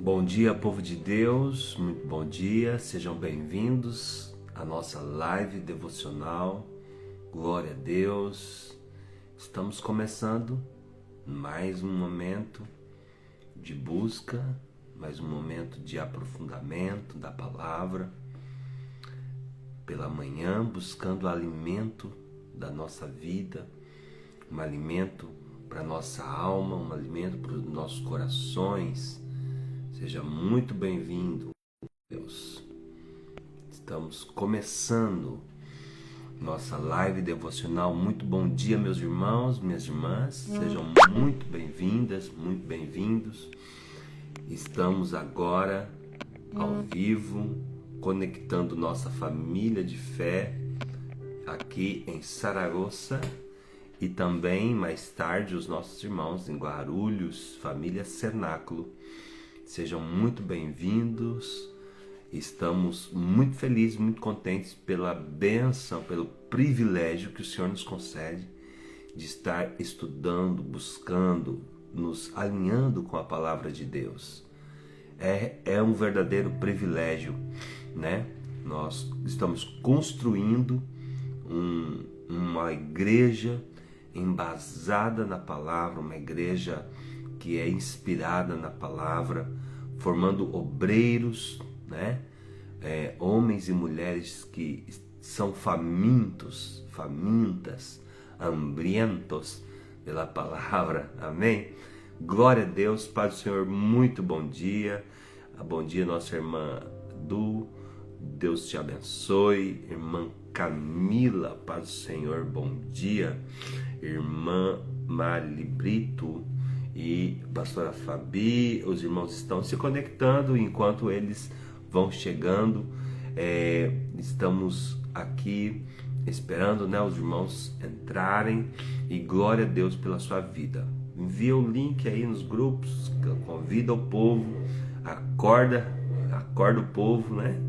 Bom dia, povo de Deus, muito bom dia, sejam bem-vindos à nossa live devocional. Glória a Deus. Estamos começando mais um momento de busca, mais um momento de aprofundamento da palavra. Pela manhã, buscando o alimento da nossa vida, um alimento para a nossa alma, um alimento para os nossos corações. Seja muito bem-vindo, Deus. Estamos começando nossa live devocional. Muito bom dia, meus irmãos, minhas irmãs. Sejam muito bem-vindas, muito bem-vindos. Estamos agora ao vivo, conectando nossa família de fé aqui em Saragoça e também mais tarde os nossos irmãos em Guarulhos, família Cenáculo. Sejam muito bem-vindos. Estamos muito felizes, muito contentes pela bênção, pelo privilégio que o Senhor nos concede de estar estudando, buscando, nos alinhando com a palavra de Deus. É um verdadeiro privilégio, né? Nós estamos construindo uma igreja embasada na palavra, uma igreja que é inspirada na palavra, formando obreiros, né? Homens e mulheres que são famintas, hambrientos pela palavra, amém? Glória a Deus, Pai do Senhor, muito bom dia. Bom dia, nossa irmã Du, Deus te abençoe. Irmã Camila, Pai do Senhor, bom dia. Irmã Mari Brito e pastora Fabi, os irmãos estão se conectando enquanto eles vão chegando. Estamos aqui esperando, né, os irmãos entrarem, e glória a Deus pela sua vida. Envia o link aí nos grupos, convida o povo, acorda o povo, né?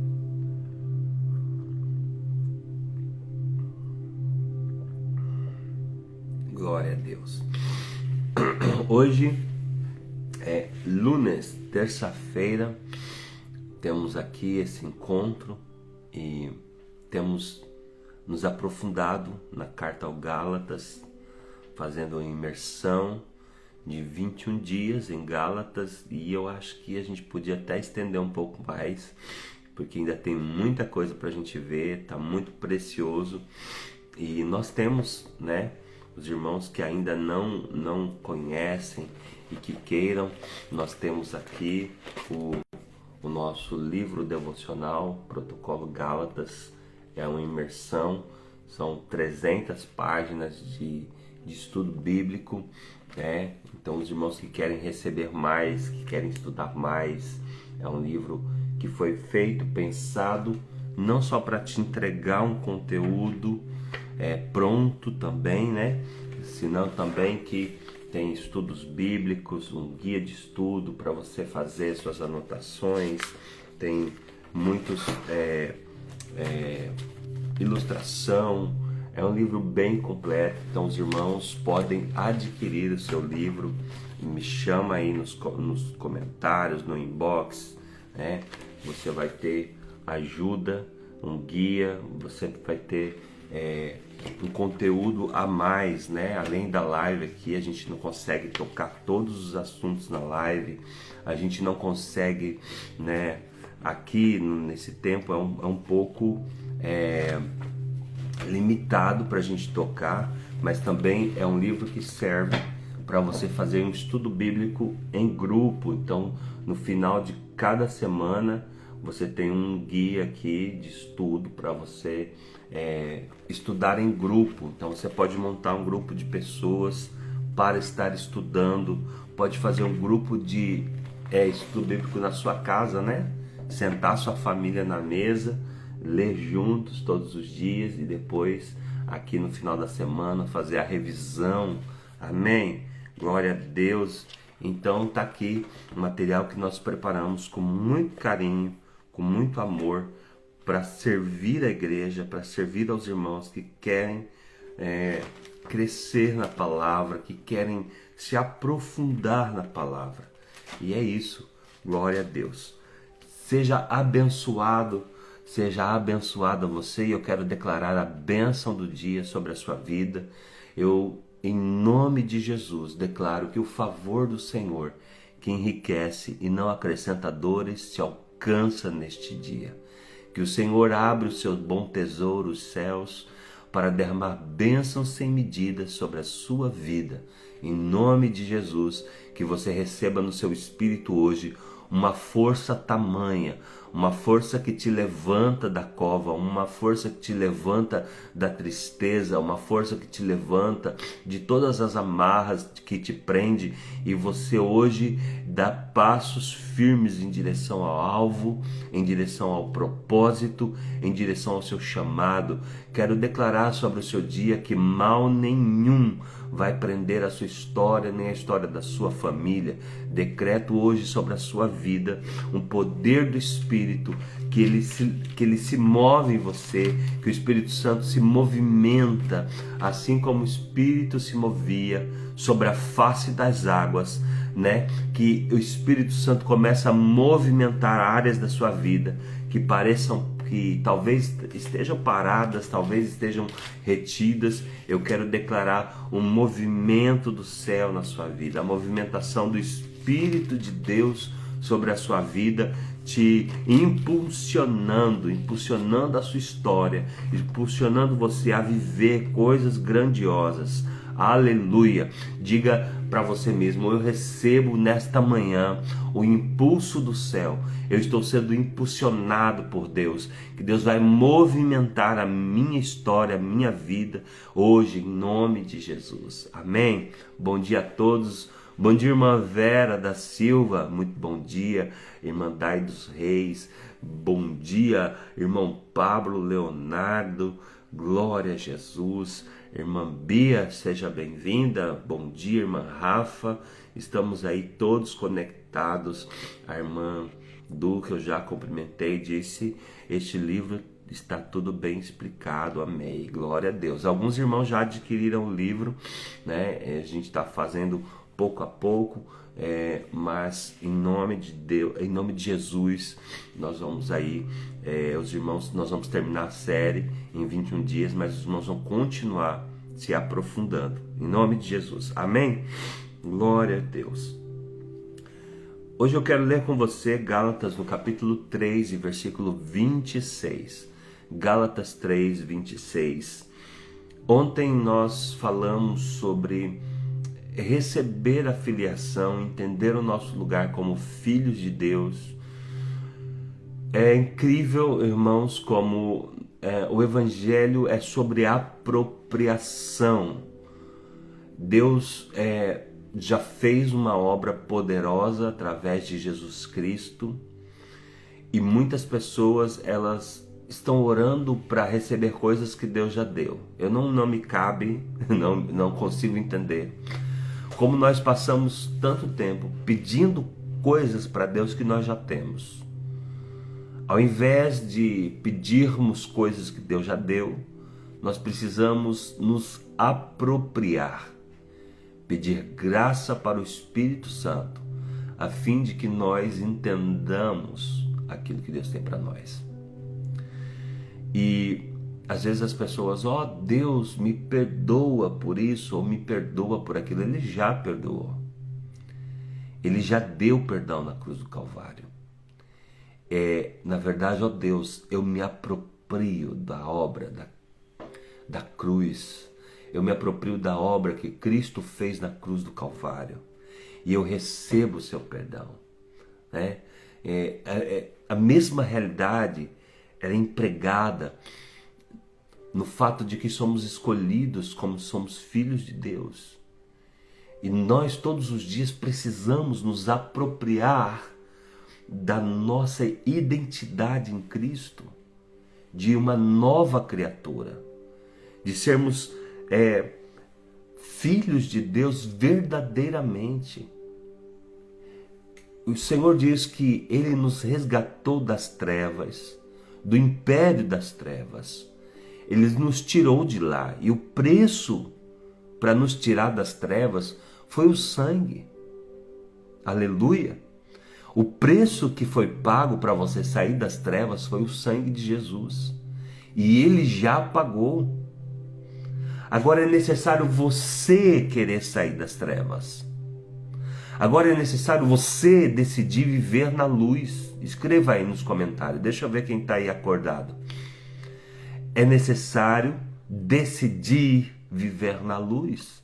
Glória a Deus. Hoje é lunes, terça-feira, temos aqui esse encontro e temos nos aprofundado na carta aos Gálatas, fazendo uma imersão de 21 dias em Gálatas, e eu acho que a gente podia até estender um pouco mais, porque ainda tem muita coisa para a gente ver, está muito precioso. E nós temos, né, os irmãos que ainda não conhecem e que queiram, nós temos aqui o nosso livro devocional, Protocolo Gálatas. É uma imersão, são 300 páginas de estudo bíblico, né? Então os irmãos que querem receber mais, que querem estudar mais, é um livro que foi feito, pensado, não só para te entregar um conteúdo pronto também, né? Senão também que tem estudos bíblicos, um guia de estudo para você fazer suas anotações, tem muitos ilustração. É um livro bem completo, então os irmãos podem adquirir o seu livro. Me chama aí nos comentários, no inbox, né? Você vai ter ajuda, um guia, você vai ter um conteúdo a mais, né? Além da live aqui, a gente não consegue tocar todos os assuntos na live, a gente não consegue, né? Aqui nesse tempo é um pouco limitado para a gente tocar, mas também é um livro que serve para você fazer um estudo bíblico em grupo. Então, no final de cada semana, você tem um guia aqui de estudo para você estudar em grupo. Então você pode montar um grupo de pessoas para estar estudando, pode fazer um grupo de estudo bíblico na sua casa, né? Sentar sua família na mesa, ler juntos todos os dias e depois aqui no final da semana fazer a revisão, amém? Glória a Deus. Então tá aqui o material que nós preparamos com muito carinho, com muito amor, para servir a igreja, para servir aos irmãos que querem crescer na palavra, que querem se aprofundar na palavra. E é isso. Glória a Deus. Seja abençoada você, e eu quero declarar a bênção do dia sobre a sua vida. Eu, em nome de Jesus, declaro que o favor do Senhor, que enriquece e não acrescenta dores, te alcança neste dia. Que o Senhor abra o seu bom tesouro, os céus, para derramar bênçãos sem medida sobre a sua vida. Em nome de Jesus, que você receba no seu espírito hoje uma força tamanha, uma força que te levanta da cova, uma força que te levanta da tristeza, uma força que te levanta de todas as amarras que te prende, e você hoje dá passos firmes em direção ao alvo, em direção ao propósito, em direção ao seu chamado. Quero declarar sobre o seu dia que mal nenhum vai prender a sua história, nem a história da sua família. Decreto hoje sobre a sua vida um poder do Espírito, que ele se move em você, que o Espírito Santo se movimenta, assim como o Espírito se movia sobre a face das águas, né? Que o Espírito Santo começa a movimentar áreas da sua vida que pareçam que talvez estejam paradas, talvez estejam retidas. Eu quero declarar um movimento do céu na sua vida, a movimentação do Espírito de Deus sobre a sua vida, te impulsionando a sua história, impulsionando você a viver coisas grandiosas. Aleluia! Diga para você mesmo: eu recebo nesta manhã o impulso do céu. Eu estou sendo impulsionado por Deus, que Deus vai movimentar a minha história, a minha vida hoje, em nome de Jesus. Amém? Bom dia a todos. Bom dia, irmã Vera da Silva. Muito bom dia, irmã Dai dos Reis. Bom dia, irmão Pablo Leonardo. Glória a Jesus. Irmã Bia, seja bem-vinda. Bom dia, irmã Rafa. Estamos aí todos conectados. A irmã Du, que eu já cumprimentei, disse: este livro está tudo bem explicado. Amém. Glória a Deus. Alguns irmãos já adquiriram o livro, né? A gente está fazendo pouco a pouco, mas em nome de Deus, em nome de Jesus, nós vamos aí, os irmãos, nós vamos terminar a série em 21 dias, mas os irmãos vão continuar se aprofundando, em nome de Jesus. Amém? Glória a Deus. Hoje eu quero ler com você Gálatas no capítulo 3 e versículo 26. Gálatas 3, 26. Ontem nós falamos sobre receber a filiação, entender o nosso lugar como filhos de Deus. É incrível, irmãos, como o Evangelho é sobre apropriação. Deus já fez uma obra poderosa através de Jesus Cristo, e muitas pessoas, elas estão orando para receber coisas que Deus já deu. Não me cabe, não consigo entender como nós passamos tanto tempo pedindo coisas para Deus que nós já temos. Ao invés de pedirmos coisas que Deus já deu, nós precisamos nos apropriar, pedir graça para o Espírito Santo, a fim de que nós entendamos aquilo que Deus tem para nós. E às vezes as pessoas: Deus me perdoa por isso, ou me perdoa por aquilo. Ele já perdoou. Ele já deu perdão na cruz do Calvário. Na verdade, Deus, eu me aproprio da obra da cruz. Eu me aproprio da obra que Cristo fez na cruz do Calvário. E eu recebo o seu perdão. Né? A mesma realidade era empregada no fato de que somos escolhidos como somos filhos de Deus. E nós todos os dias precisamos nos apropriar da nossa identidade em Cristo, de uma nova criatura, de sermos filhos de Deus verdadeiramente. O Senhor diz que Ele nos resgatou das trevas, do império das trevas. Ele nos tirou de lá, e o preço para nos tirar das trevas foi o sangue. Aleluia! O preço que foi pago para você sair das trevas foi o sangue de Jesus. E ele já pagou. Agora é necessário você querer sair das trevas. Agora é necessário você decidir viver na luz. Escreva aí nos comentários. Deixa eu ver quem está aí acordado. É necessário decidir viver na luz.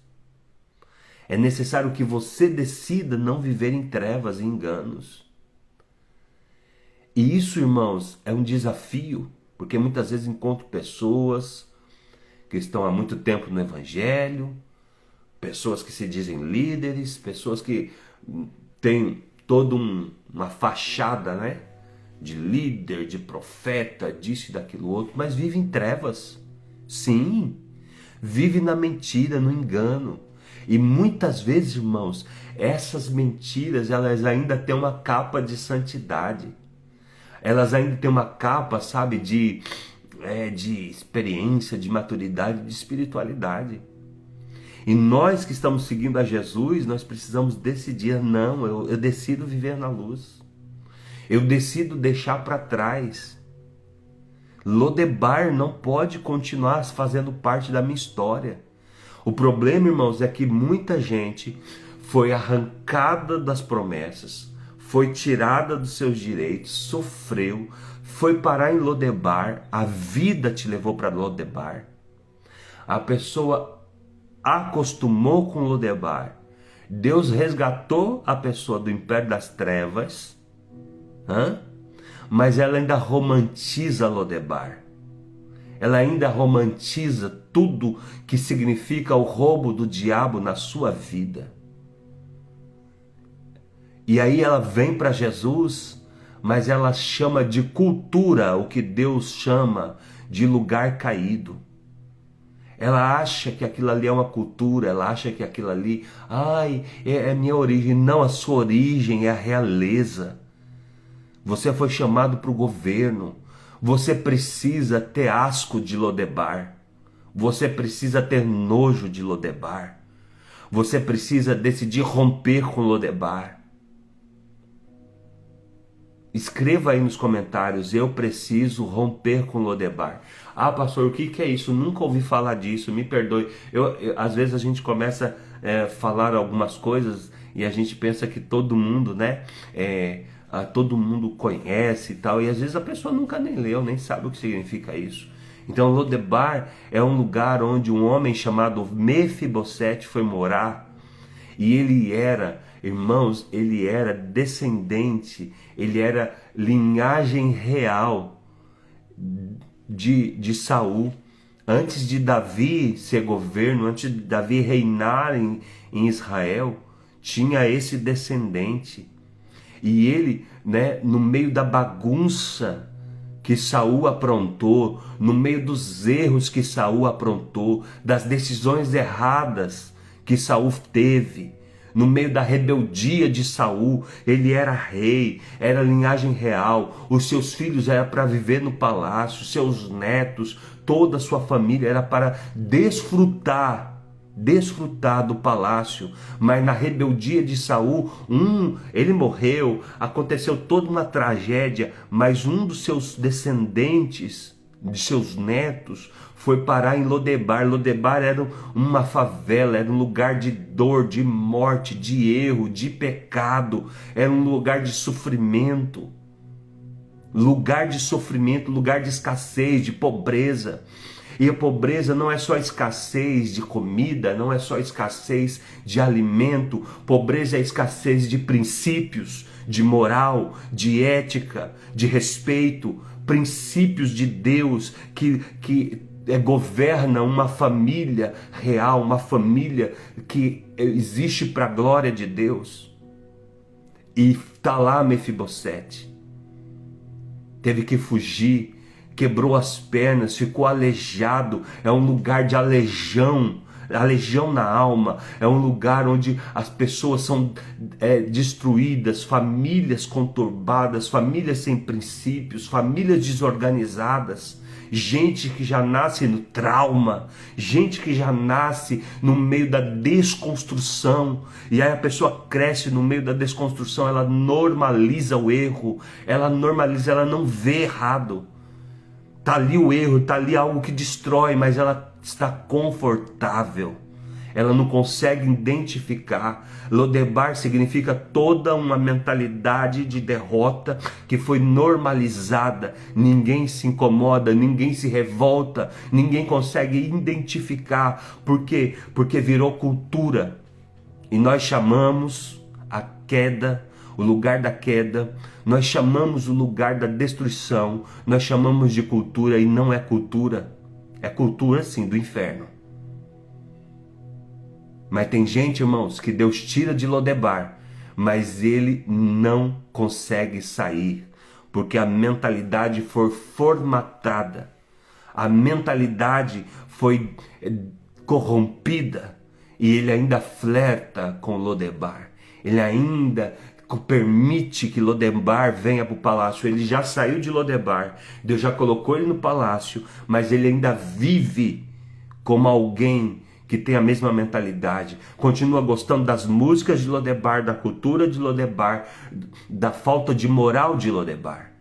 É necessário que você decida não viver em trevas e enganos. E isso, irmãos, é um desafio, porque muitas vezes encontro pessoas que estão há muito tempo no Evangelho, pessoas que se dizem líderes, pessoas que têm toda uma fachada, né, de líder, de profeta, disso e daquilo outro, mas vivem em trevas. Sim, vive na mentira, no engano. E muitas vezes, irmãos, essas mentiras, elas ainda têm uma capa de santidade. Elas ainda têm uma capa, sabe, de experiência, de maturidade, de espiritualidade. E nós que estamos seguindo a Jesus, nós precisamos decidir, não, eu decido viver na luz. Eu decido deixar para trás. Lodebar não pode continuar fazendo parte da minha história. O problema, irmãos, é que muita gente foi arrancada das promessas, foi tirada dos seus direitos, sofreu, foi parar em Lodebar, a vida te levou para Lodebar. A pessoa acostumou com Lodebar. Deus resgatou a pessoa do império das trevas, mas ela ainda romantiza Lodebar. Ela ainda romantiza tudo que significa o roubo do diabo na sua vida. E aí ela vem para Jesus, mas ela chama de cultura o que Deus chama de lugar caído. Ela acha que aquilo ali é uma cultura, ela acha que aquilo ali, é minha origem. Não, a sua origem é a realeza. Você foi chamado para o governo. Você precisa ter asco de Lodebar. Você precisa ter nojo de Lodebar. Você precisa decidir romper com Lodebar. Escreva aí nos comentários, eu preciso romper com Lodebar. Ah, pastor, o que é isso? Nunca ouvi falar disso, me perdoe. Às vezes a gente começa a falar algumas coisas e a gente pensa que todo mundo, né, todo mundo conhece e tal, e às vezes a pessoa nunca nem leu, nem sabe o que significa isso. Então Lodebar é um lugar onde um homem chamado Mefibosete foi morar, e ele era, irmãos, ele era descendente, ele era linhagem real de Saul. Antes de Davi ser governo, antes de Davi reinar em Israel, tinha esse descendente. E ele, né, no meio da bagunça que Saul aprontou, no meio dos erros que Saul aprontou, das decisões erradas que Saul teve, no meio da rebeldia de Saul, ele era rei, era linhagem real, os seus filhos eram para viver no palácio, seus netos, toda a sua família era para desfrutar do palácio. Mas na rebeldia de Saul, ele morreu, aconteceu toda uma tragédia, mas um dos seus descendentes, de seus netos, foi parar em Lodebar. Lodebar era uma favela, era um lugar de dor, de morte, de erro, de pecado, era um lugar de sofrimento, lugar de escassez, de pobreza. E a pobreza não é só escassez de comida, não é só escassez de alimento. Pobreza é escassez de princípios, de moral, de ética, de respeito, princípios de Deus que governa uma família real, uma família que existe para a glória de Deus. E está lá Mefibosete. Teve que fugir, quebrou as pernas, ficou aleijado. É um lugar de aleijão na alma. É um lugar onde as pessoas são destruídas, famílias conturbadas, famílias sem princípios, famílias desorganizadas. gente que já nasce no trauma, gente que já nasce no meio da desconstrução, e aí a pessoa cresce no meio da desconstrução, ela normaliza o erro, ela não vê errado. Está ali o erro, está ali algo que destrói, mas ela está confortável. Ela não consegue identificar. Lodebar significa toda uma mentalidade de derrota que foi normalizada. Ninguém se incomoda, ninguém se revolta, ninguém consegue identificar. Por quê? Porque virou cultura. E nós chamamos a queda, o lugar da queda, nós chamamos o lugar da destruição, nós chamamos de cultura e não é cultura. É cultura sim, do inferno. Mas tem gente, irmãos, que Deus tira de Lodebar, mas ele não consegue sair, porque a mentalidade foi formatada, a mentalidade foi corrompida, e ele ainda flerta com Lodebar, ele ainda permite que Lodebar venha para o palácio. Ele já saiu de Lodebar, Deus já colocou ele no palácio, mas ele ainda vive como alguém que tem a mesma mentalidade, continua gostando das músicas de Lodebar, da cultura de Lodebar, da falta de moral de Lodebar,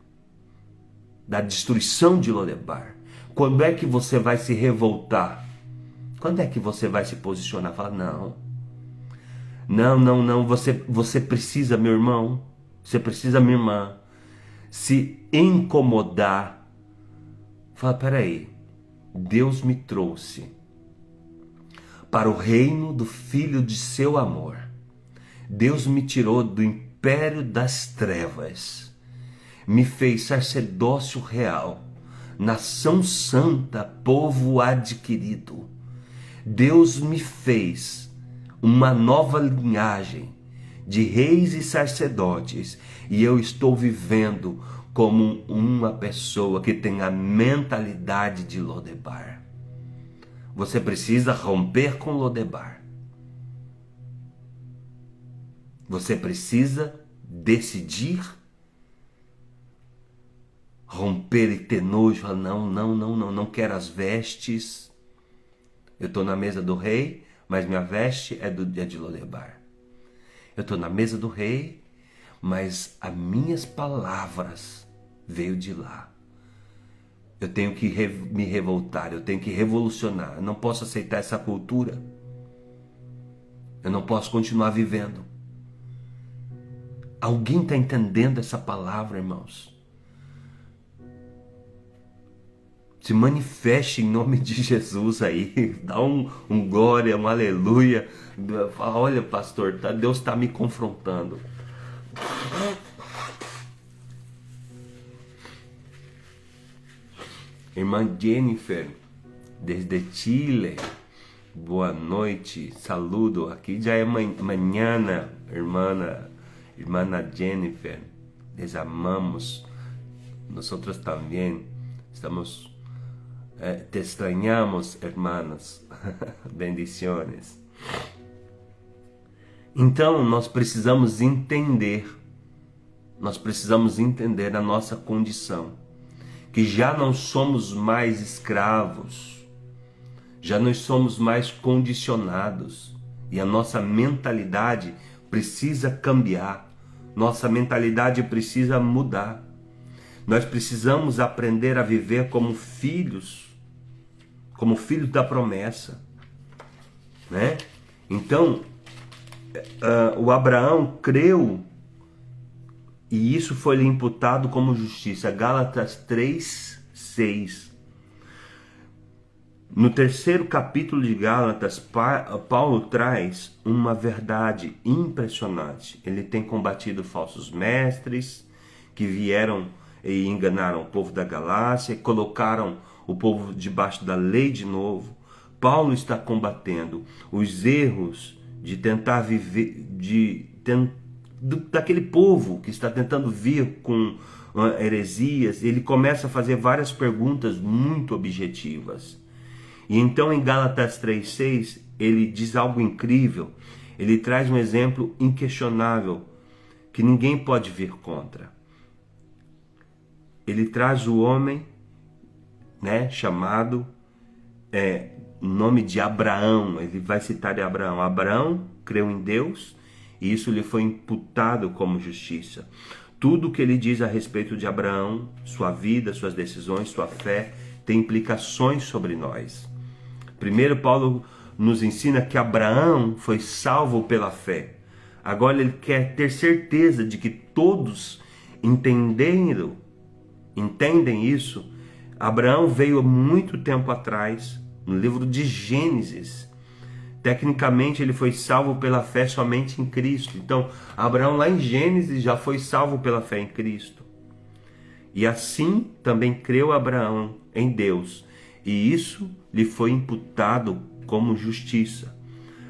da destruição de Lodebar. Quando é que você vai se revoltar? Quando é que você vai se posicionar? Falar, não, você precisa, meu irmão, você precisa, minha irmã, se incomodar. Fala, peraí, Deus me trouxe para o reino do Filho de seu amor. Deus me tirou do império das trevas, me fez sacerdócio real, nação santa, povo adquirido. Deus me fez uma nova linhagem de reis e sacerdotes, e eu estou vivendo como uma pessoa que tem a mentalidade de Lodebar. Você precisa romper com Lodebar. Você precisa decidir romper e ter nojo. Não quero as vestes. Eu estou na mesa do rei, mas minha veste é de Lodebar. Eu estou na mesa do rei, mas as minhas palavras veio de lá. Eu tenho que me revoltar, eu tenho que revolucionar. Eu não posso aceitar essa cultura. Eu não posso continuar vivendo. Alguém está entendendo essa palavra, irmãos? Se manifeste em nome de Jesus aí. Dá um glória, um aleluia. Fala, olha, pastor, Deus está me confrontando. Irmã Jennifer, desde Chile, boa noite, saludo, aqui já é manhã, irmã Jennifer, les amamos, nosotros também, estamos, te extrañamos, hermanos, bendiciones. Então, nós precisamos entender a nossa condição, que já não somos mais escravos, já não somos mais condicionados, e a nossa mentalidade precisa cambiar, nossa mentalidade precisa mudar. Nós precisamos aprender a viver como filhos da promessa, né? Então, o Abraão creu, e isso foi lhe imputado como justiça. Gálatas 3:6. No terceiro capítulo de Gálatas, Paulo traz uma verdade impressionante. Ele tem combatido falsos mestres que vieram e enganaram o povo da Galácia, colocaram o povo debaixo da lei de novo. Paulo está combatendo os erros de tentar viver, daquele povo que está tentando vir com heresias. Ele começa a fazer várias perguntas muito objetivas. E então em Gálatas 3:6 ele diz algo incrível. Ele traz um exemplo inquestionável que ninguém pode vir contra. Ele traz o homem né, chamado nome de Abraão. Ele vai citar de Abraão. Abraão creu em Deus e isso lhe foi imputado como justiça. Tudo o que ele diz a respeito de Abraão, sua vida, suas decisões, sua fé, tem implicações sobre nós. Primeiro, Paulo nos ensina que Abraão foi salvo pela fé. Agora ele quer ter certeza de que todos entendem isso. Abraão veio há muito tempo atrás, no livro de Gênesis. Tecnicamente ele foi salvo pela fé somente em Cristo. Então Abraão lá em Gênesis já foi salvo pela fé em Cristo. E assim também creu Abraão em Deus. E isso lhe foi imputado como justiça.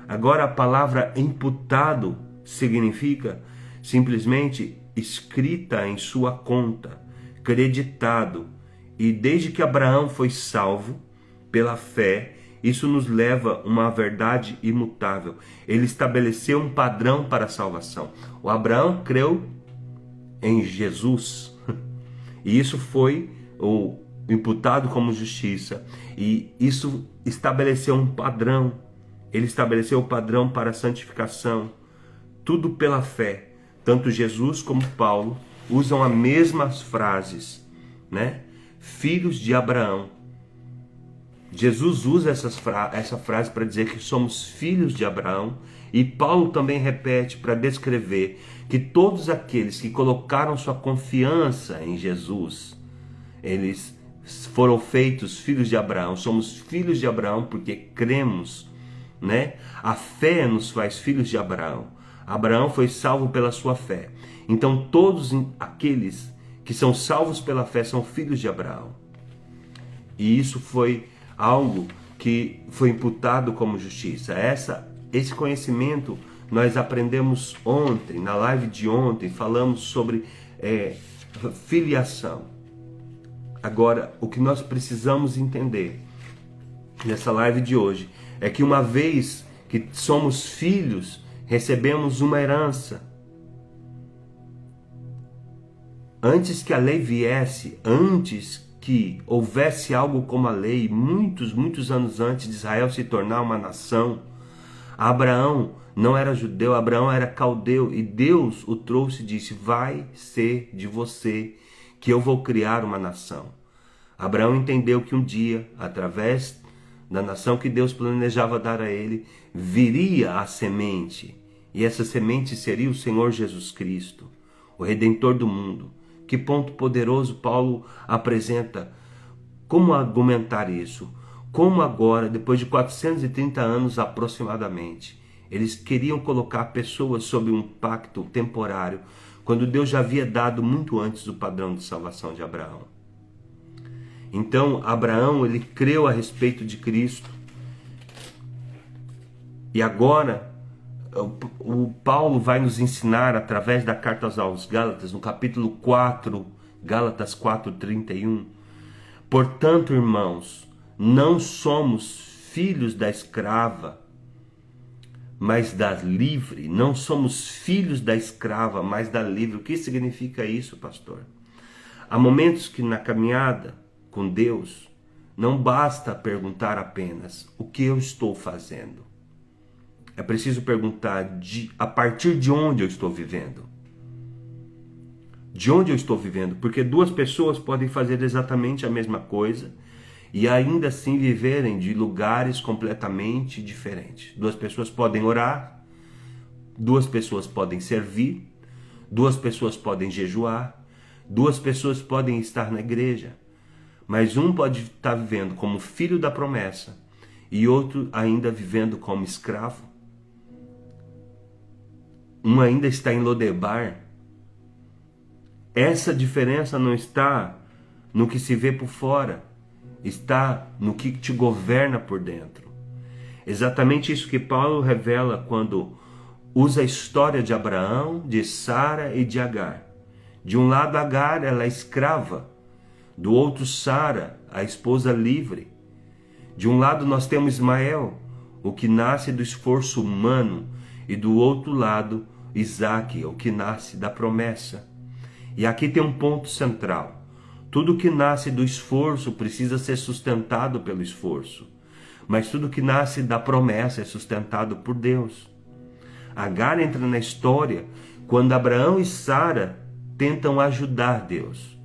Agora a palavra imputado significa simplesmente escrita em sua conta, creditado. E desde que Abraão foi salvo pela fé, isso nos leva a uma verdade imutável. Ele estabeleceu um padrão para a salvação. O Abraão creu em Jesus e isso foi imputado como justiça. E isso estabeleceu um padrão. Ele estabeleceu o padrão para a santificação. Tudo pela fé. Tanto Jesus como Paulo usam as mesmas frases, né? Filhos de Abraão. Jesus usa essa frase para dizer que somos filhos de Abraão, e Paulo também repete para descrever que todos aqueles que colocaram sua confiança em Jesus, eles foram feitos filhos de Abraão. Somos filhos de Abraão porque cremos, né? A fé nos faz filhos de Abraão. Abraão foi salvo pela sua fé. Então todos aqueles que são salvos pela fé são filhos de Abraão. E isso foi algo que foi imputado como justiça. Esse conhecimento nós aprendemos ontem, na live de ontem, falamos sobre filiação. Agora, o que nós precisamos entender nessa live de hoje é que uma vez que somos filhos, recebemos uma herança. Antes que a lei viesse, antes que houvesse algo como a lei, muitos anos antes de Israel se tornar uma nação, Abraão não era judeu, Abraão era caldeu, e Deus o trouxe e disse: vai ser de você que eu vou criar uma nação. Abraão entendeu que um dia, através da nação que Deus planejava dar a ele, viria a semente, e essa semente seria o Senhor Jesus Cristo, o Redentor do mundo. Que ponto poderoso Paulo apresenta. Como argumentar isso? Como agora, depois de 430 anos aproximadamente, eles queriam colocar pessoas sob um pacto temporário, quando Deus já havia dado muito antes o padrão de salvação de Abraão. Então Abraão, ele creu a respeito de Cristo. E agora o Paulo vai nos ensinar através da carta aos Gálatas, no capítulo 4, Gálatas 4:31. Portanto, irmãos, não somos filhos da escrava, mas da livre. Não somos filhos da escrava, mas da livre. O que significa isso, pastor? Há momentos que na caminhada com Deus, não basta perguntar apenas o que eu estou fazendo. É preciso perguntar a partir de onde eu estou vivendo. De onde eu estou vivendo? Porque duas pessoas podem fazer exatamente a mesma coisa e ainda assim viverem de lugares completamente diferentes. Duas pessoas podem orar, duas pessoas podem servir, duas pessoas podem jejuar, duas pessoas podem estar na igreja, mas um pode estar vivendo como filho da promessa e outro ainda vivendo como escravo. Um ainda está em Lodebar. Essa diferença não está no que se vê por fora, está no que te governa por dentro. Exatamente isso que Paulo revela quando usa a história de Abraão, de Sara e de Agar. De um lado, Agar, ela é escrava. Do outro, Sara, a esposa livre. De um lado nós temos Ismael, o que nasce do esforço humano, e do outro lado, Isaque, o que nasce da promessa. E aqui tem um ponto central. Tudo que nasce do esforço precisa ser sustentado pelo esforço. Mas tudo que nasce da promessa é sustentado por Deus. Agar entra na história quando Abraão e Sara tentam ajudar Deus.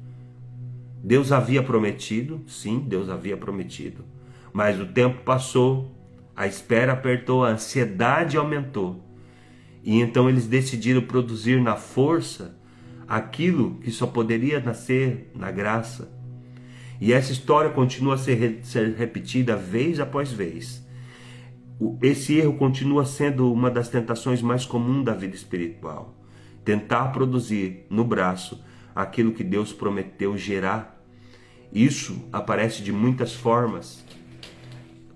Deus havia prometido, sim, Deus havia prometido. Mas o tempo passou, a espera apertou, a ansiedade aumentou. E então eles decidiram produzir na força aquilo que só poderia nascer na graça. E essa história continua a ser repetida vez após vez. Esse erro continua sendo uma das tentações mais comuns da vida espiritual. Tentar produzir no braço aquilo que Deus prometeu gerar. Isso aparece de muitas formas.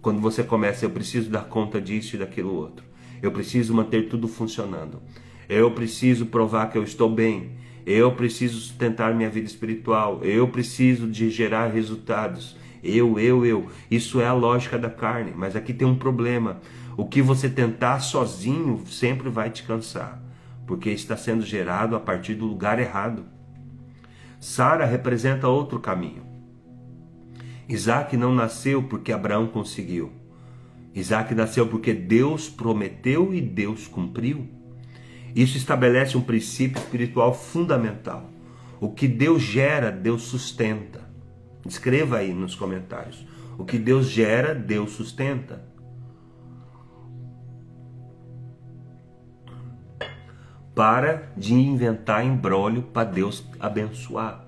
Quando você começa, eu preciso dar conta disso e daquilo outro. Eu preciso manter tudo funcionando. Eu preciso provar que eu estou bem. Eu preciso sustentar minha vida espiritual. Eu preciso de gerar resultados. Eu. Isso é a lógica da carne. Mas aqui tem um problema. O que você tentar sozinho sempre vai te cansar. Porque está sendo gerado a partir do lugar errado. Sara representa outro caminho. Isaac não nasceu porque Abraão conseguiu. Isaac nasceu porque Deus prometeu e Deus cumpriu. Isso estabelece um princípio espiritual fundamental. O que Deus gera, Deus sustenta. Escreva aí nos comentários. O que Deus gera, Deus sustenta. Para de inventar imbróglio para Deus abençoar.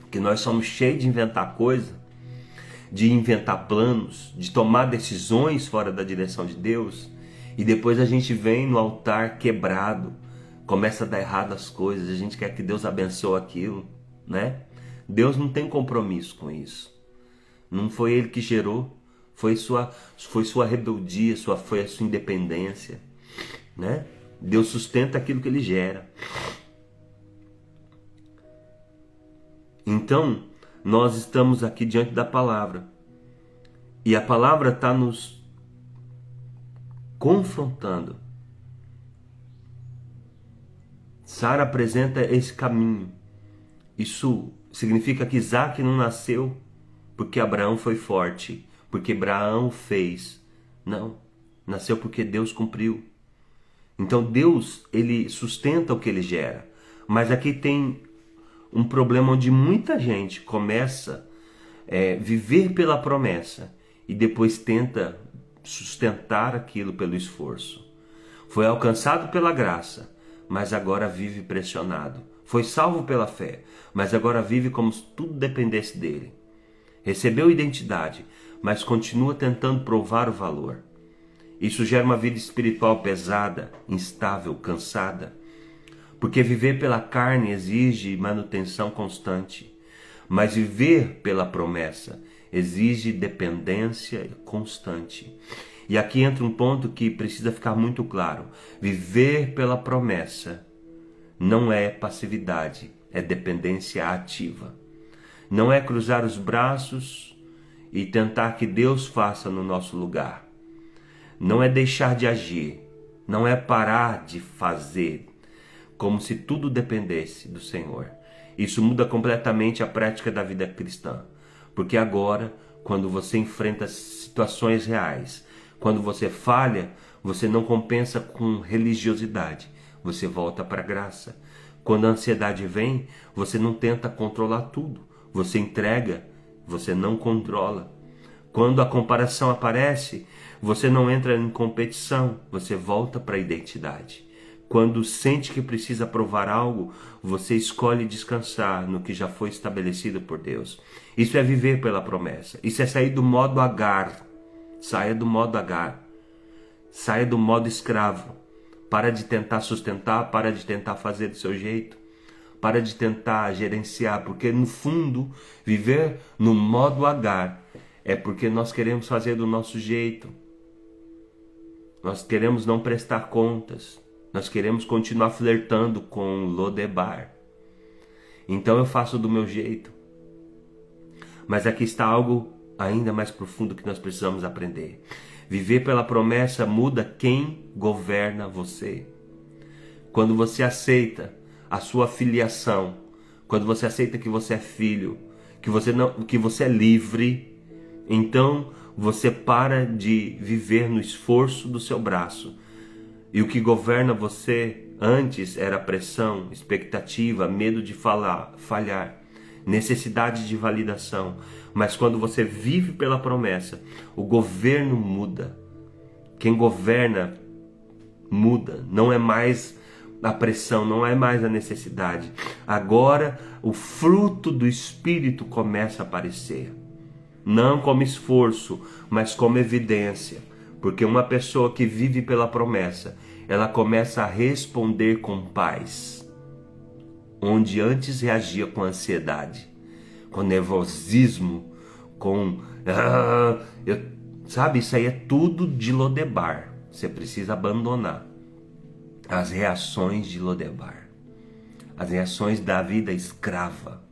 Porque nós somos cheios de inventar coisa, de inventar planos, de tomar decisões fora da direção de Deus, e depois a gente vem no altar quebrado, começa a dar errado as coisas, a gente quer que Deus abençoe aquilo, né? Deus não tem compromisso com isso. Não foi Ele que gerou, foi sua rebeldia, foi a sua independência, né? Deus sustenta aquilo que Ele gera. Então, nós estamos aqui diante da palavra. E a palavra está nos confrontando. Sara apresenta esse caminho. Isso significa que Isaac não nasceu porque Abraão foi forte, porque Abraão fez. Não, nasceu porque Deus cumpriu. Então Deus, Ele sustenta o que Ele gera. Mas aqui tem um problema onde muita gente começa a viver pela promessa e depois tenta sustentar aquilo pelo esforço. Foi alcançado pela graça, mas agora vive pressionado. Foi salvo pela fé, mas agora vive como se tudo dependesse dele. Recebeu identidade, mas continua tentando provar o valor. Isso gera uma vida espiritual pesada, instável, cansada. Porque viver pela carne exige manutenção constante, mas viver pela promessa exige dependência constante. E aqui entra um ponto que precisa ficar muito claro. Viver pela promessa não é passividade, é dependência ativa. Não é cruzar os braços e tentar que Deus faça no nosso lugar. Não é deixar de agir, não é parar de fazer, como se tudo dependesse do Senhor. Isso muda completamente a prática da vida cristã. Porque agora, quando você enfrenta situações reais, quando você falha, você não compensa com religiosidade, você volta para a graça. Quando a ansiedade vem, você não tenta controlar tudo, você entrega, você não controla. Quando a comparação aparece, você não entra em competição, você volta para a identidade. Quando sente que precisa provar algo, você escolhe descansar no que já foi estabelecido por Deus. Isso é viver pela promessa. Isso é sair do modo Agar. Saia do modo Agar. Saia do modo escravo. Para de tentar sustentar, para de tentar fazer do seu jeito. Para de tentar gerenciar, porque no fundo, viver no modo Agar é porque nós queremos fazer do nosso jeito. Nós queremos não prestar contas. Nós queremos continuar flertando com Lodebar. Então eu faço do meu jeito. Mas aqui está algo ainda mais profundo que nós precisamos aprender. Viver pela promessa muda quem governa você. Quando você aceita a sua filiação, quando você aceita que você é filho, que você é livre, então você para de viver no esforço do seu braço. E o que governa você antes era pressão, expectativa, medo de falhar, necessidade de validação. Mas quando você vive pela promessa, o governo muda. Quem governa muda, não é mais a pressão, não é mais a necessidade. Agora o fruto do Espírito começa a aparecer. Não como esforço, mas como evidência. Porque uma pessoa que vive pela promessa, ela começa a responder com paz. Onde antes reagia com ansiedade, com nervosismo, com... sabe, isso aí é tudo de Lodebar. Você precisa abandonar as reações de Lodebar. As reações da vida escrava.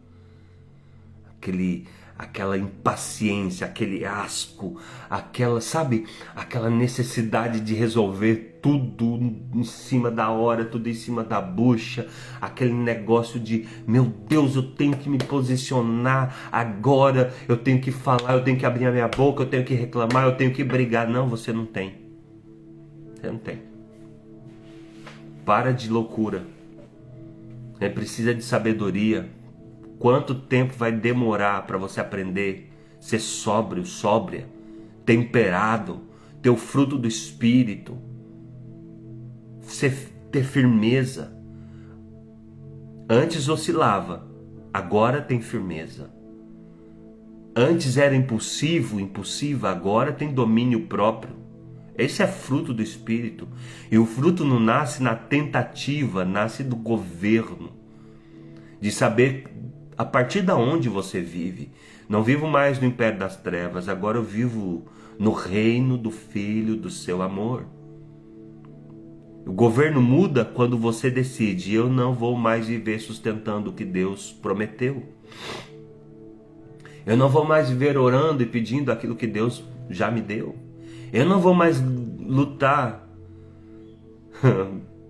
Aquela impaciência, aquele asco, aquela necessidade de resolver tudo em cima da hora, tudo em cima da bucha, aquele negócio de, meu Deus, eu tenho que me posicionar agora, eu tenho que falar, eu tenho que abrir a minha boca, eu tenho que reclamar, eu tenho que brigar. Não, você não tem. Você não tem. Para de loucura. Você precisa de sabedoria. Quanto tempo vai demorar para você aprender a ser sóbrio, sóbria, temperado, ter o fruto do Espírito, ter firmeza? Antes oscilava, agora tem firmeza. Antes era impulsiva, agora tem domínio próprio. Esse é fruto do Espírito. E o fruto não nasce na tentativa, nasce do governo. De saber a partir da onde você vive. Não vivo mais no império das trevas, agora eu vivo no reino do Filho do seu amor. O governo muda quando você decide, eu não vou mais viver sustentando o que Deus prometeu. Eu não vou mais viver orando e pedindo aquilo que Deus já me deu. Eu não vou mais lutar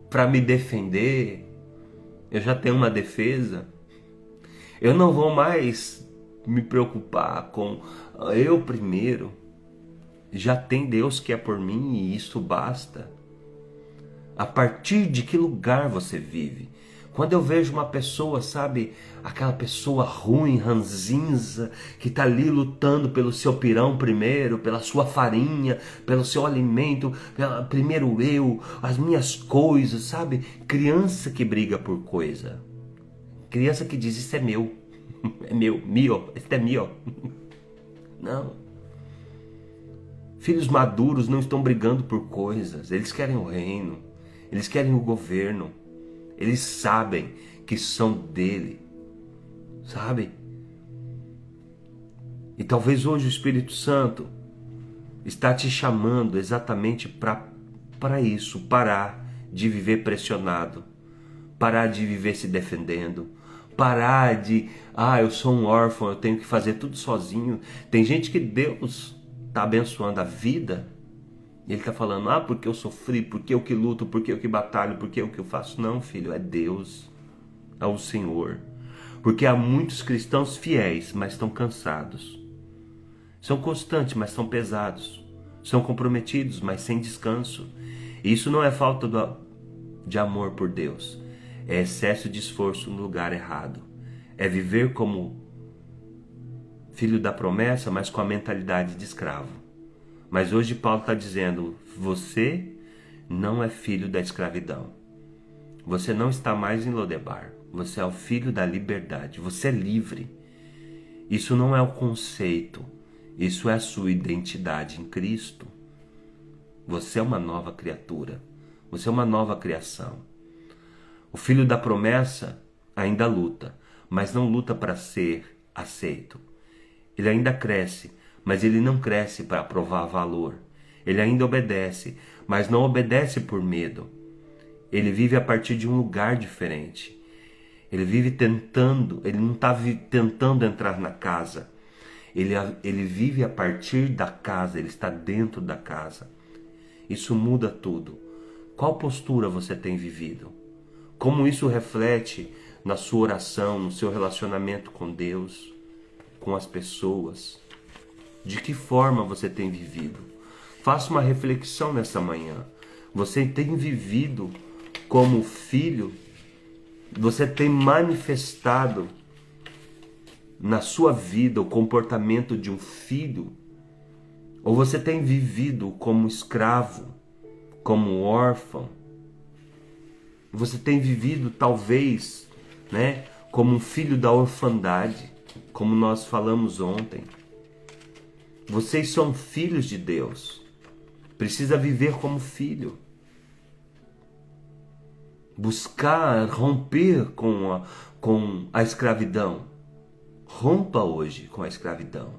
para me defender. Eu já tenho uma defesa. Eu não vou mais me preocupar com eu primeiro. Já tem Deus que é por mim e isso basta. A partir de que lugar você vive? Quando eu vejo uma pessoa, sabe, aquela pessoa ruim, ranzinza, que está ali lutando pelo seu pirão primeiro, pela sua farinha, pelo seu alimento, primeiro eu, as minhas coisas, sabe? Criança que briga por coisa. Criança que diz, isso é meu, é meu, mio, isso é mio. Não. Filhos maduros não estão brigando por coisas, eles querem o reino, eles querem o governo, eles sabem que são dele, sabe? E talvez hoje o Espírito Santo está te chamando exatamente para isso, parar de viver pressionado, parar de viver se defendendo, parar de, eu sou um órfão, eu tenho que fazer tudo sozinho. Tem gente que Deus está abençoando a vida, e Ele está falando, porque eu sofri, porque eu que luto, porque eu que batalho, porque eu que eu faço. Não, filho, é Deus, é o Senhor. Porque há muitos cristãos fiéis, mas estão cansados. São constantes, mas são pesados. São comprometidos, mas sem descanso. E isso não é falta de amor por Deus. É excesso de esforço no lugar errado. É viver como filho da promessa, mas com a mentalidade de escravo. Mas hoje Paulo está dizendo, você não é filho da escravidão. Você não está mais em Lodebar. Você é o filho da liberdade. Você é livre. Isso não é o conceito. Isso é a sua identidade em Cristo. Você é uma nova criatura. Você é uma nova criação. O filho da promessa ainda luta, mas não luta para ser aceito. Ele ainda cresce, mas ele não cresce para provar valor. Ele ainda obedece, mas não obedece por medo. Ele vive a partir de um lugar diferente. Ele vive tentando, ele não está tentando entrar na casa. Ele vive a partir da casa, ele está dentro da casa. Isso muda tudo. Qual postura você tem vivido? Como isso reflete na sua oração, no seu relacionamento com Deus? com as pessoas? De que forma você tem vivido? Faça uma reflexão nessa manhã. Você tem vivido como filho? Você tem manifestado na sua vida o comportamento de um filho? Ou você tem vivido como escravo, como órfão? Você tem vivido talvez, como um filho da orfandade, como nós falamos ontem. Vocês são filhos de Deus. Precisa viver como filho. Buscar romper com a escravidão. Rompa hoje com a escravidão.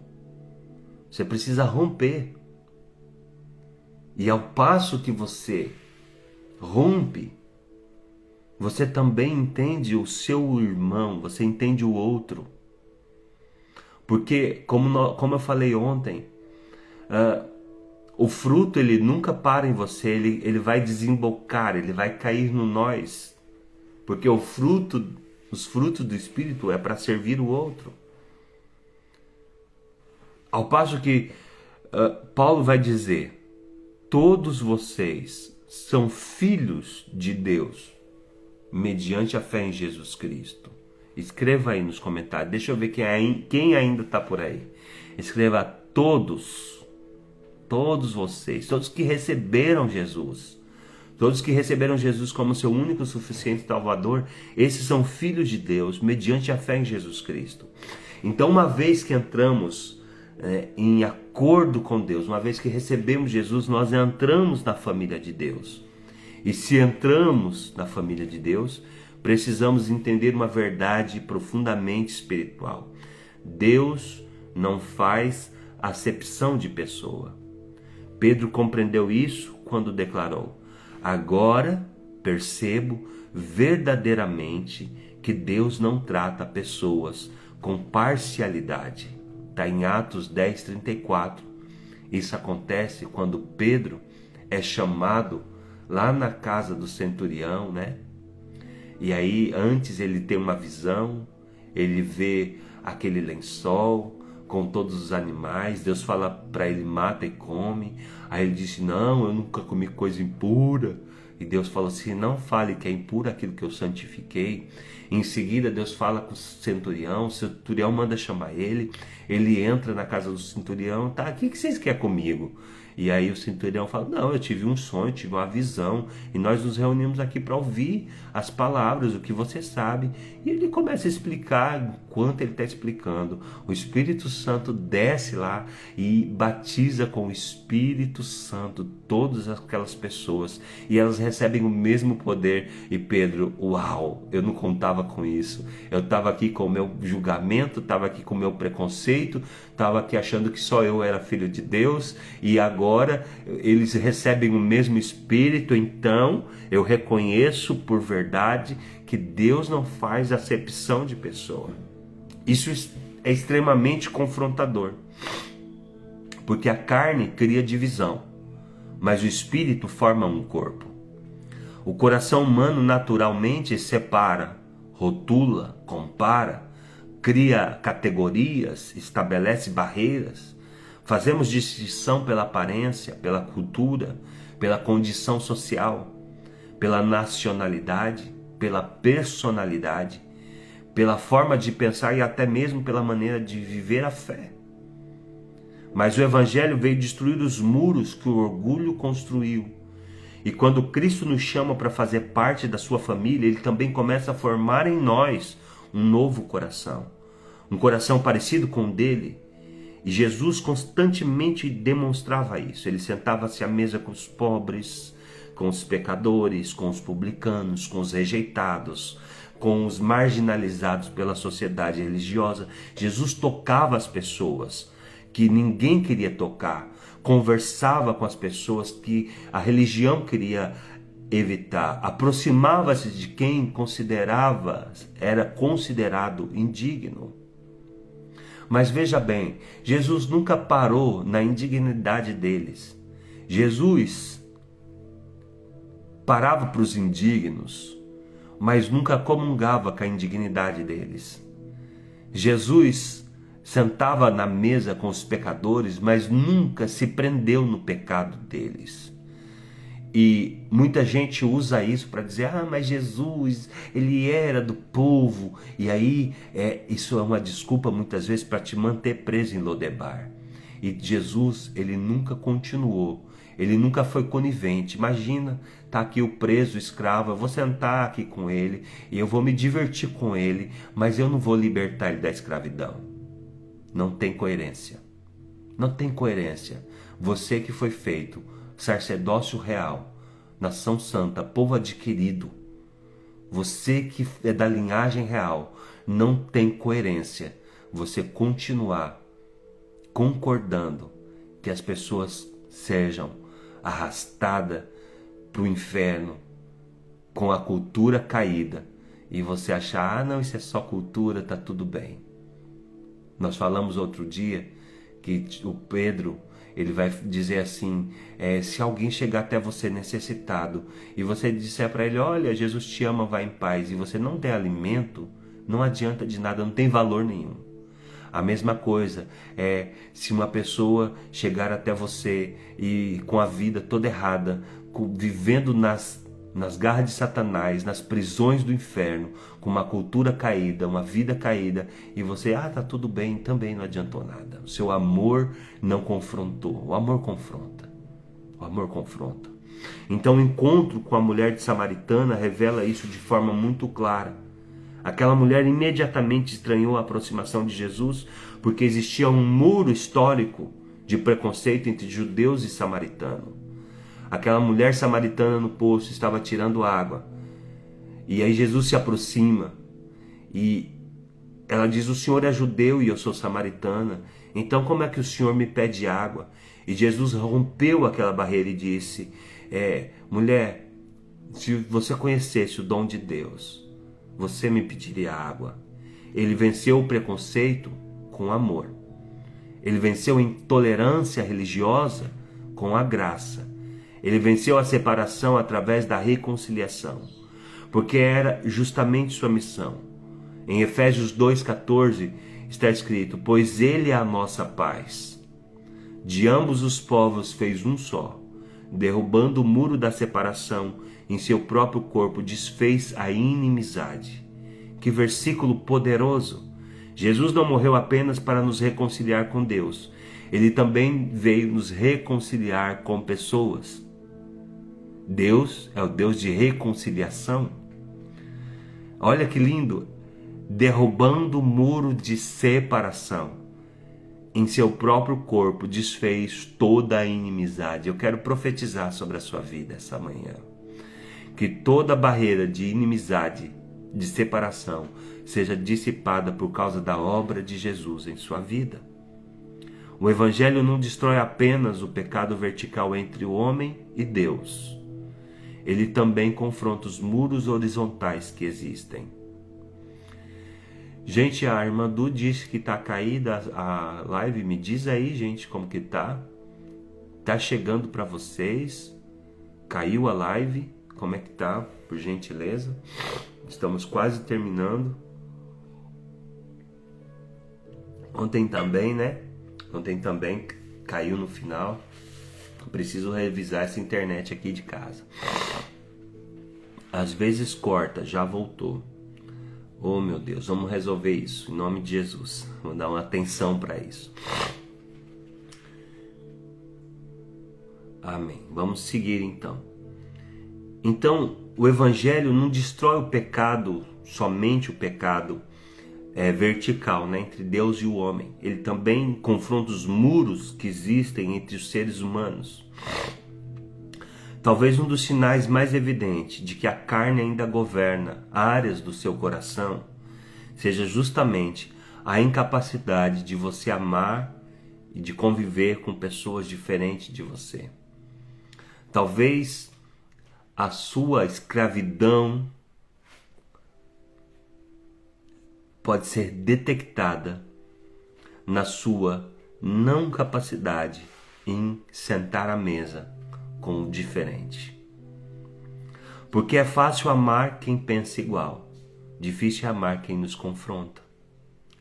Você precisa romper. E ao passo que você rompe, você também entende o seu irmão, você entende o outro. Porque, como eu falei ontem, o fruto ele nunca para em você, ele vai desembocar, ele vai cair no nós. Porque os frutos do Espírito é para servir o outro. Ao passo que Paulo vai dizer, todos vocês são filhos de Deus, mediante a fé em Jesus Cristo. Escreva aí nos comentários, deixa eu ver quem ainda está por aí. Escreva todos vocês, todos que receberam Jesus. Todos que receberam Jesus como seu único e suficiente Salvador, esses são filhos de Deus, mediante a fé em Jesus Cristo. Então, uma vez que entramos em acordo com Deus, uma vez que recebemos Jesus, nós entramos na família de Deus. E se entramos na família de Deus, precisamos entender uma verdade profundamente espiritual. Deus não faz acepção de pessoa. Pedro compreendeu isso quando declarou: agora percebo verdadeiramente que Deus não trata pessoas com parcialidade. Está em Atos 10:34. Isso acontece quando Pedro é chamado lá na casa do centurião, E aí, antes ele tem uma visão, ele vê aquele lençol com todos os animais. Deus fala para ele, mata e come. Aí ele disse, não, eu nunca comi coisa impura. E Deus falou assim, não fale que é impuro aquilo que eu santifiquei. Em seguida Deus fala com o centurião manda chamar ele. Ele entra na casa do centurião, tá, o que vocês querem comigo? E aí o centurião fala, não, eu tive um sonho, tive uma visão, e nós nos reunimos aqui para ouvir as palavras, o que você sabe. E ele começa a explicar, enquanto ele está explicando, o Espírito Santo desce lá e batiza com o Espírito Santo todas aquelas pessoas, e elas recebem o mesmo poder. E Pedro, uau, eu não contava com isso, eu estava aqui com o meu julgamento, estava aqui com o meu preconceito, estava aqui achando que só eu era filho de Deus, e agora eles recebem o mesmo Espírito. Então eu reconheço por verdade que Deus não faz acepção de pessoa. Isso é extremamente confrontador, porque a carne cria divisão, mas o Espírito forma um corpo. O coração humano naturalmente separa, rotula, compara, cria categorias, estabelece barreiras. Fazemos distinção pela aparência, pela cultura, pela condição social, pela nacionalidade, pela personalidade, pela forma de pensar e até mesmo pela maneira de viver a fé. Mas o Evangelho veio destruir os muros que o orgulho construiu. E quando Cristo nos chama para fazer parte da sua família, Ele também começa a formar em nós um novo coração. Um coração parecido com o dele. E Jesus constantemente demonstrava isso. Ele sentava-se à mesa com os pobres, com os pecadores, com os publicanos, com os rejeitados, com os marginalizados pela sociedade religiosa. Jesus tocava as pessoas que ninguém queria tocar, conversava com as pessoas que a religião queria evitar, aproximava-se de quem era considerado indigno. Mas veja bem, Jesus nunca parou na indignidade deles. Jesus parava para os indignos, mas nunca comungava com a indignidade deles. Jesus sentava na mesa com os pecadores, mas nunca se prendeu no pecado deles. E muita gente usa isso para dizer, mas Jesus, ele era do povo. E aí, isso é uma desculpa muitas vezes para te manter preso em Lodebar. E Jesus, ele nunca continuou, ele nunca foi conivente. Imagina, tá aqui o preso, o escravo, eu vou sentar aqui com ele e eu vou me divertir com ele, mas eu não vou libertar ele da escravidão. Não tem coerência. Não tem coerência. Você que foi feito sacerdócio real, nação santa, povo adquirido, você que é da linhagem real, não tem coerência você continuar concordando que as pessoas sejam arrastadas para o inferno com a cultura caída e você achar, não, isso é só cultura, tá tudo bem. Nós falamos outro dia que o Pedro, ele vai dizer assim, se alguém chegar até você necessitado e você disser para ele, olha, Jesus te ama, vai em paz, e você não der alimento, não adianta de nada, não tem valor nenhum. A mesma coisa se uma pessoa chegar até você e com a vida toda errada, vivendo nas garras de Satanás, nas prisões do inferno, com uma cultura caída, uma vida caída, e você, tá tudo bem, também não adiantou nada. O seu amor não confrontou. O amor confronta. O amor confronta. Então o encontro com a mulher de Samaritana revela isso de forma muito clara. Aquela mulher imediatamente estranhou a aproximação de Jesus, porque existia um muro histórico de preconceito entre judeus e samaritanos. Aquela mulher samaritana no poço estava tirando água. E aí Jesus se aproxima e ela diz, o senhor é judeu e eu sou samaritana, então como é que o senhor me pede água? E Jesus rompeu aquela barreira e disse, mulher, se você conhecesse o dom de Deus, você me pediria água. Ele venceu o preconceito com amor. Ele venceu a intolerância religiosa com a graça. Ele venceu a separação através da reconciliação, porque era justamente sua missão. Em Efésios 2,14 está escrito, pois ele é a nossa paz. De ambos os povos fez um só, derrubando o muro da separação, em seu próprio corpo desfez a inimizade. Que versículo poderoso! Jesus não morreu apenas para nos reconciliar com Deus, ele também veio nos reconciliar com pessoas. Deus é o Deus de reconciliação. Olha que lindo, derrubando o muro de separação, em seu próprio corpo desfez toda a inimizade. Eu quero profetizar sobre a sua vida essa manhã, que toda barreira de inimizade, de separação, seja dissipada por causa da obra de Jesus em sua vida. O Evangelho não destrói apenas o pecado vertical entre o homem e Deus. Ele também confronta os muros horizontais que existem. Gente, a irmã Du disse que está caída a live. Me diz aí, gente, como que tá? Tá chegando para vocês? Caiu a live? Como é que tá? Por gentileza. Estamos quase terminando. Ontem também, né? Ontem também caiu no final. Preciso revisar essa internet aqui de casa. Às vezes corta, já voltou. Oh meu Deus, vamos resolver isso em nome de Jesus. Vamos dar uma atenção para isso. Amém. Vamos seguir então. Então, o Evangelho não destrói o pecado, somente o pecado vertical, né, entre Deus e o homem. Ele também confronta os muros que existem entre os seres humanos. Talvez um dos sinais mais evidentes de que a carne ainda governa áreas do seu coração seja justamente a incapacidade de você amar e de conviver com pessoas diferentes de você. Talvez a sua escravidão pode ser detectada na sua não capacidade em sentar à mesa com o diferente. Porque é fácil amar quem pensa igual, difícil é amar quem nos confronta.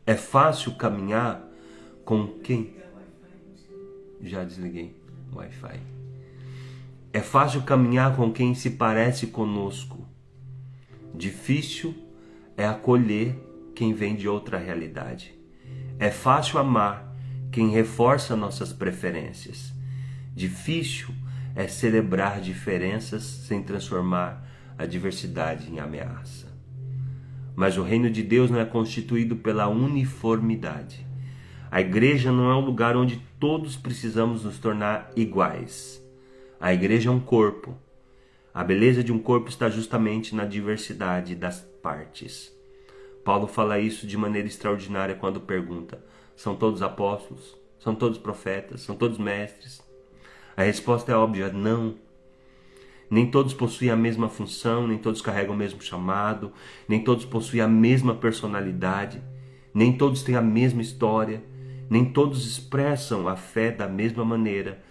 É fácil caminhar com quem... Já desliguei o Wi-Fi. É fácil caminhar com quem se parece conosco. Difícil é acolher quem vem de outra realidade. É fácil amar quem reforça nossas preferências. Difícil é celebrar diferenças sem transformar a diversidade em ameaça. Mas o reino de Deus não é constituído pela uniformidade. A igreja não é um lugar onde todos precisamos nos tornar iguais. A igreja é um corpo. A beleza de um corpo está justamente na diversidade das partes. Paulo fala isso de maneira extraordinária quando pergunta: são todos apóstolos? São todos profetas? São todos mestres? A resposta é óbvia: não. Nem todos possuem a mesma função, nem todos carregam o mesmo chamado, nem todos possuem a mesma personalidade, nem todos têm a mesma história, nem todos expressam a fé da mesma maneira.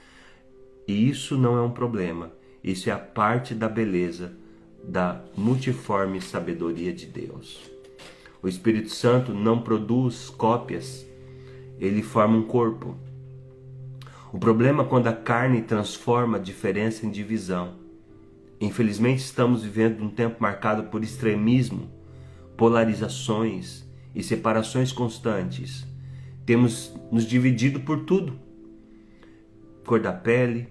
E isso não é um problema. Isso é a parte da beleza da multiforme sabedoria de Deus. O Espírito Santo não produz cópias, ele forma um corpo. O problema é quando a carne transforma a diferença em divisão. Infelizmente estamos vivendo um tempo marcado por extremismo, polarizações e separações constantes. Temos nos dividido por tudo: cor da pele,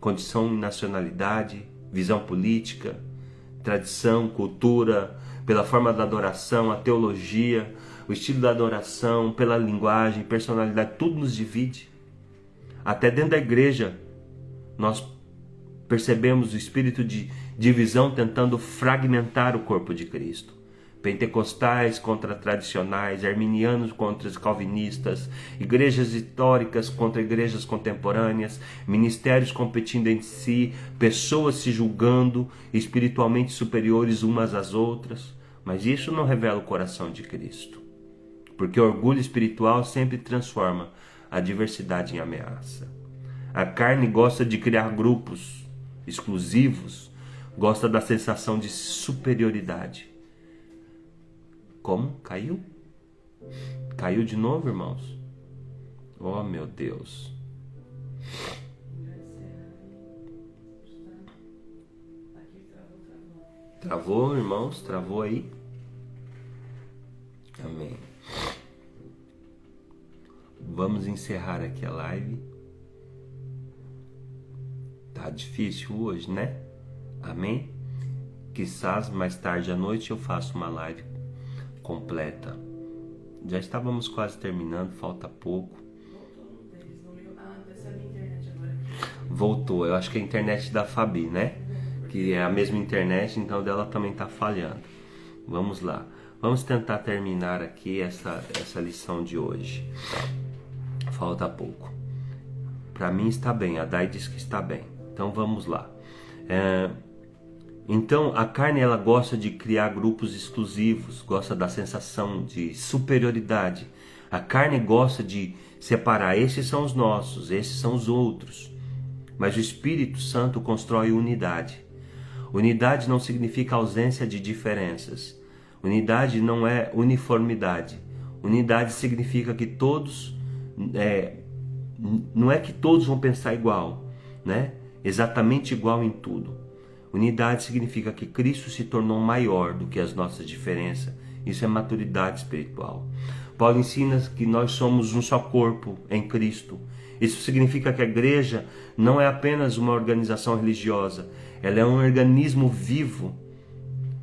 condição e nacionalidade, visão política, tradição, cultura, pela forma da adoração, a teologia, o estilo da adoração, pela linguagem, personalidade, tudo nos divide. Até dentro da igreja nós percebemos o espírito de divisão tentando fragmentar o corpo de Cristo. Pentecostais contra tradicionais, arminianos contra os calvinistas, igrejas históricas contra igrejas contemporâneas, ministérios competindo entre si, pessoas se julgando espiritualmente superiores umas às outras. Mas isso não revela o coração de Cristo, porque o orgulho espiritual sempre transforma a diversidade em ameaça. A carne gosta de criar grupos exclusivos, gosta da sensação de superioridade. Como? Caiu? Caiu de novo, irmãos? Oh, meu Deus. Travou, irmãos? Travou aí? Amém. Vamos encerrar aqui a live. Tá difícil hoje, né? Amém? Quizás mais tarde à noite eu faço uma live completa. Já estávamos quase terminando, falta pouco. Voltou, eu acho que é a internet da Fabi, né? Que é a mesma internet, então dela também está falhando. Vamos lá. Vamos tentar terminar aqui essa lição de hoje. Falta pouco. Para mim está bem, a Dai diz que está bem. Então vamos lá. Então a carne ela gosta de criar grupos exclusivos, gosta da sensação de superioridade. A carne gosta de separar: esses são os nossos, esses são os outros. Mas o Espírito Santo constrói unidade. Unidade não significa ausência de diferenças. Unidade não é uniformidade. Unidade significa que todos, não é que todos vão pensar igual, né? Exatamente igual em tudo. Unidade significa que Cristo se tornou maior do que as nossas diferenças. Isso é maturidade espiritual. Paulo ensina que nós somos um só corpo em Cristo. Isso significa que a igreja não é apenas uma organização religiosa, ela é um organismo vivo.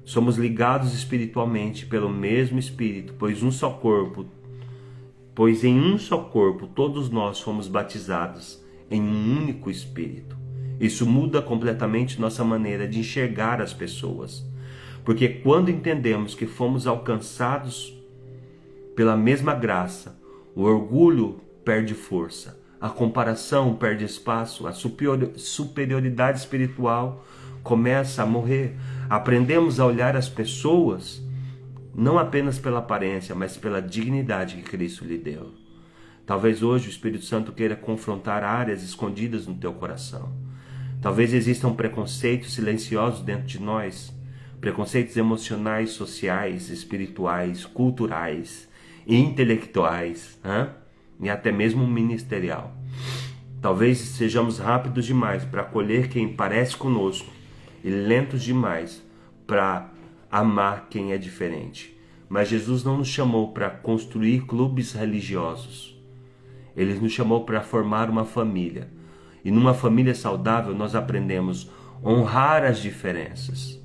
Somos ligados espiritualmente pelo mesmo Espírito, pois em um só corpo todos nós fomos batizados em um único Espírito. Isso muda completamente nossa maneira de enxergar as pessoas, porque quando entendemos que fomos alcançados pela mesma graça, o orgulho perde força, a comparação perde espaço, a superioridade espiritual começa a morrer. Aprendemos a olhar as pessoas não apenas pela aparência, mas pela dignidade que Cristo lhe deu. Talvez hoje o Espírito Santo queira confrontar áreas escondidas no teu coração. Talvez existam preconceitos silenciosos dentro de nós, preconceitos emocionais, sociais, espirituais, culturais, intelectuais, e até mesmo ministerial. Talvez sejamos rápidos demais para acolher quem parece conosco e lentos demais para amar quem é diferente. Mas Jesus não nos chamou para construir clubes religiosos. Ele nos chamou para formar uma família. E numa família saudável nós aprendemos a honrar as diferenças,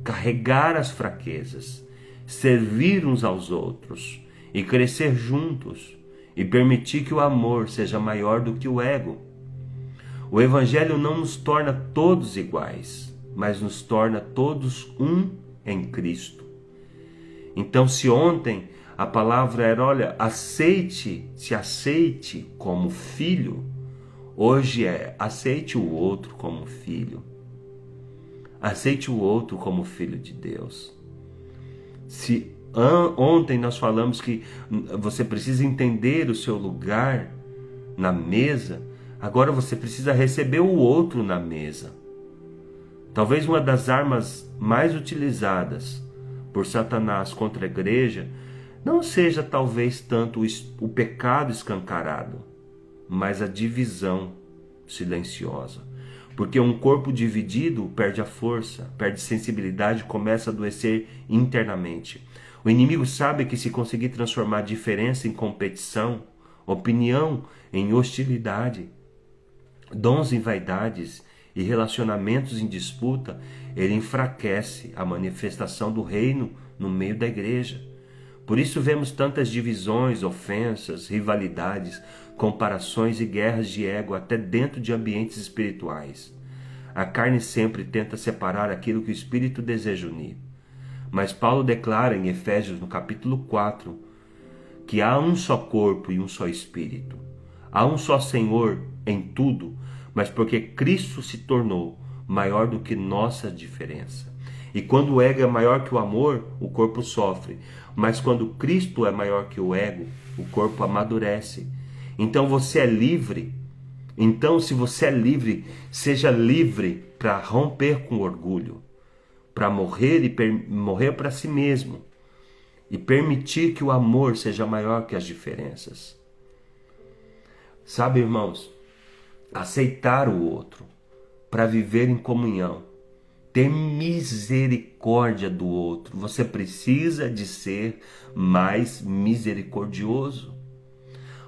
carregar as fraquezas, servir uns aos outros e crescer juntos e permitir que o amor seja maior do que o ego. O Evangelho não nos torna todos iguais, mas nos torna todos um em Cristo. Então, se ontem a palavra era, olha, se aceite como filho, hoje é, aceite o outro como filho. Aceite o outro como filho de Deus. Se ontem nós falamos que você precisa entender o seu lugar na mesa, agora você precisa receber o outro na mesa. Talvez uma das armas mais utilizadas por Satanás contra a igreja não seja talvez tanto o pecado escancarado, mas a divisão silenciosa. Porque um corpo dividido perde a força, perde sensibilidade, começa a adoecer internamente. O inimigo sabe que se conseguir transformar diferença em competição, opinião em hostilidade, dons em vaidades e relacionamentos em disputa, ele enfraquece a manifestação do reino no meio da igreja. Por isso vemos tantas divisões, ofensas, rivalidades, comparações e guerras de ego até dentro de ambientes espirituais. A carne sempre tenta separar aquilo que o Espírito deseja unir. Mas Paulo declara em Efésios, no capítulo 4, que há um só corpo e um só Espírito. Há um só Senhor em tudo, mas porque Cristo se tornou maior do que nossa diferença. E quando o ego é maior que o amor, o corpo sofre. Mas quando Cristo é maior que o ego, o corpo amadurece. Então você é livre. Então, se você é livre, seja livre para romper com orgulho, para morrer e morrer para si mesmo e permitir que o amor seja maior que as diferenças. Sabe, irmãos, aceitar o outro para viver em comunhão, ter misericórdia do outro. Você precisa de ser mais misericordioso,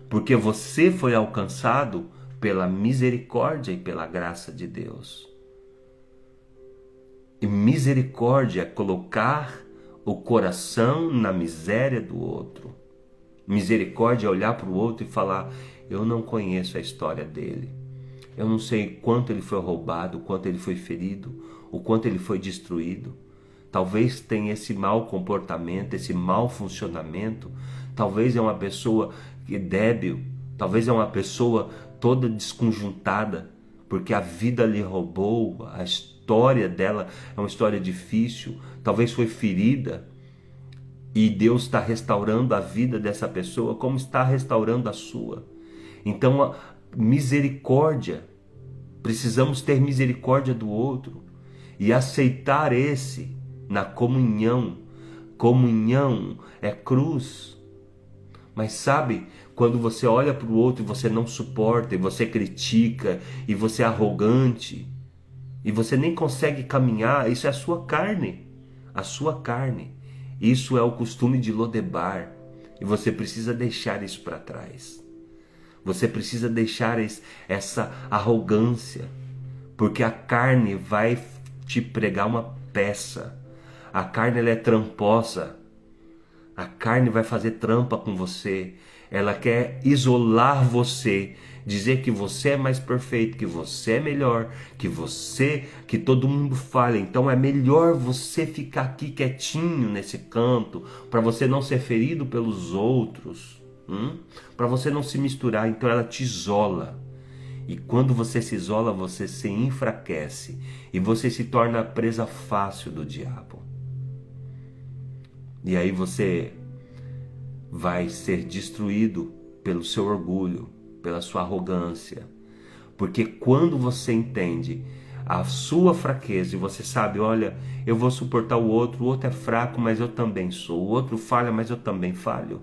porque você foi alcançado pela misericórdia e pela graça de Deus. E misericórdia é colocar o coração na miséria do outro. Misericórdia é olhar para o outro e falar: eu não conheço a história dele. Eu não sei quanto ele foi roubado, quanto ele foi ferido, o quanto ele foi destruído. Talvez tenha esse mau comportamento, esse mau funcionamento. Talvez é uma pessoa débil. Talvez é uma pessoa toda desconjuntada, porque a vida lhe roubou, a história dela é uma história difícil. Talvez foi ferida e Deus está restaurando a vida dessa pessoa como está restaurando a sua. Então, a misericórdia, precisamos ter misericórdia do outro e aceitar esse na comunhão. Comunhão é cruz. Mas sabe, quando você olha para o outro e você não suporta, e você critica, e você é arrogante, e você nem consegue caminhar, isso é a sua carne. A sua carne. Isso é o costume de Lodebar. E você precisa deixar isso para trás. Você precisa deixar essa arrogância, porque a carne vai te pregar uma peça. A carne, ela é tramposa. A carne vai fazer trampa com você. Ela quer isolar você, dizer que você é mais perfeito, que você é melhor, que todo mundo fale. Então é melhor você ficar aqui quietinho nesse canto, para você não ser ferido pelos outros. Para você não se misturar. Então ela te isola. E quando você se isola, você se enfraquece. E você se torna presa fácil do diabo. E aí você vai ser destruído pelo seu orgulho, pela sua arrogância. Porque quando você entende a sua fraqueza e você sabe, olha, eu vou suportar o outro é fraco, mas eu também sou. O outro falha, mas eu também falho.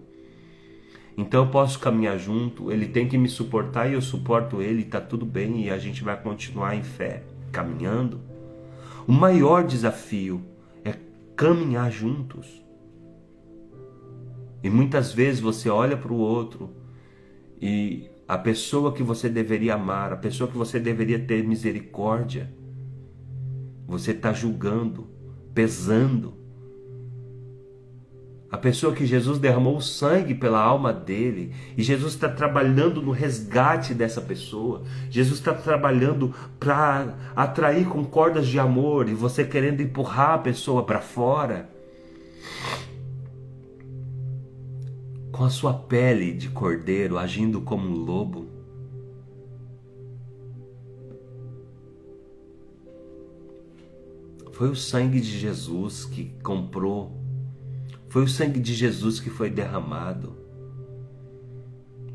Então eu posso caminhar junto, ele tem que me suportar e eu suporto ele, está tudo bem e a gente vai continuar em fé, caminhando. O maior desafio é caminhar juntos. E muitas vezes você olha para o outro e a pessoa que você deveria amar, a pessoa que você deveria ter misericórdia, você está julgando, pesando. A pessoa que Jesus derramou o sangue pela alma dele, e Jesus está trabalhando no resgate dessa pessoa. Jesus está trabalhando para atrair com cordas de amor, e você querendo empurrar a pessoa para fora. Com a sua pele de cordeiro agindo como um lobo. Foi o sangue de Jesus que comprou. Foi o sangue de Jesus que foi derramado.